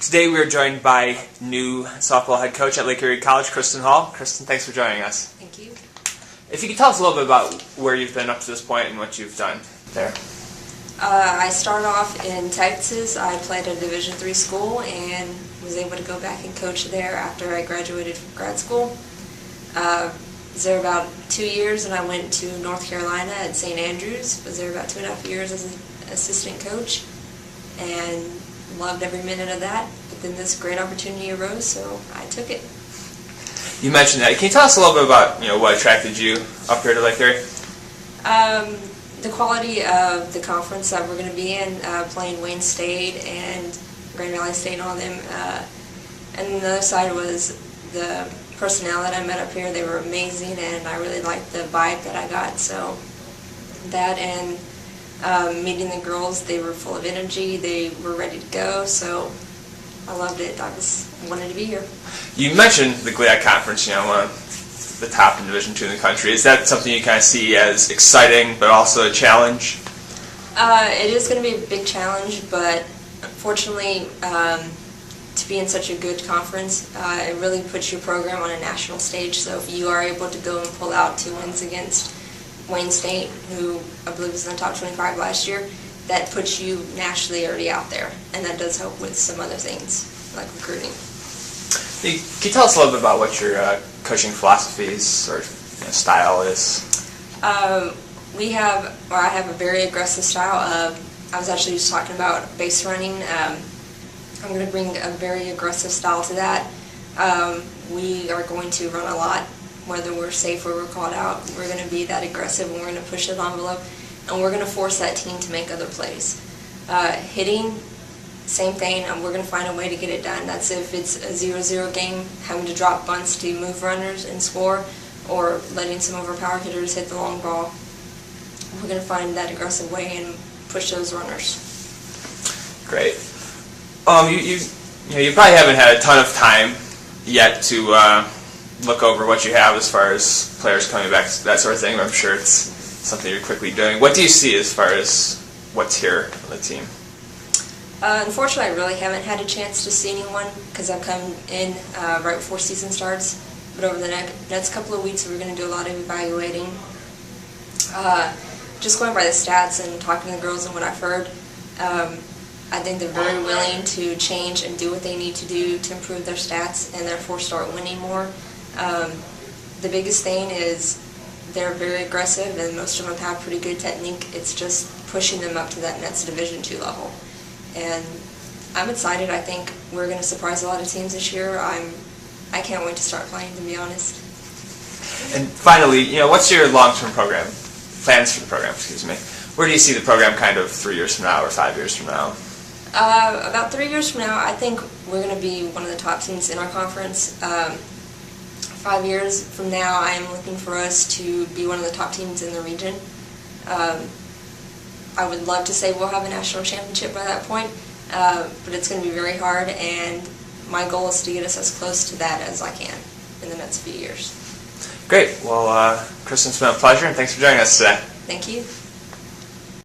Today we are joined by new softball head coach at Lake Erie College, Kristin Hall. Kristin, thanks for joining us. Thank you. If you could tell us a little bit about where you've been up to this point and what you've done there. I started off in Texas. I played at a Division III school and was able to go back and coach there after I graduated from grad school. Was there about 2 years, and I went to North Carolina at St. Andrews. Was there about 2.5 years as an assistant coach, and loved every minute of that. But then this great opportunity arose, so I took it. You mentioned that. Can you tell us a little bit about what attracted you up here to Lake Erie? The quality of the conference that we're going to be in, playing Wayne State and Grand Valley State and all them. And the other side was the personnel that I met up here. They were amazing, and I really liked the vibe that I got. So that and meeting the girls, they were full of energy. They were ready to go. So I loved it. I wanted to be here. You mentioned the GLIAC Conference, one of the top in Division II in the country. Is that something you kind of see as exciting but also a challenge? It is going to be a big challenge, but unfortunately, to be in such a good conference, it really puts your program on a national stage. So if you are able to go and pull out 2 wins against Wayne State, who I believe was in the top 25 last year, that puts you nationally already out there, and that does help with some other things like recruiting. Can you tell us a little bit about what your coaching philosophies or style is? I have a very aggressive style. I was actually just talking about base running. I'm going to bring a very aggressive style to that. We are going to run a lot, whether we're safe or we're called out. We're going to be that aggressive, and we're going to push the envelope, and we're going to force that team to make other plays. Hitting, same thing, and we're going to find a way to get it done. That's if it's a 0-0 game, having to drop bunts to move runners and score, or letting some of our power hitters hit the long ball. We're going to find that aggressive way and push those runners. Great. You probably haven't had a ton of time yet to look over what you have as far as players coming back, that sort of thing. I'm sure it's something you're quickly doing. What do you see as far as what's here on the team? Unfortunately, I really haven't had a chance to see anyone because I've come in right before season starts. But over the next couple of weeks, we're going to do a lot of evaluating. Just going by the stats and talking to the girls and what I've heard, I think they're very willing to change and do what they need to do to improve their stats and therefore start winning more. The biggest thing is they're very aggressive, and most of them have pretty good technique. It's just pushing them up to that next Division II level. And I'm excited. I think we're going to surprise a lot of teams this year. I can't wait to start playing, to be honest. And finally, what's your long-term plans for the program, Where do you see the program kind of 3 years from now or 5 years from now? About 3 years from now, I think we're going to be one of the top teams in our conference. 5 years from now, I am looking for us to be one of the top teams in the region. I would love to say we'll have a national championship by that point, but it's going to be very hard, and my goal is to get us as close to that as I can in the next few years. Great. Well, Kristin, it's been a pleasure, and thanks for joining us today. Thank you.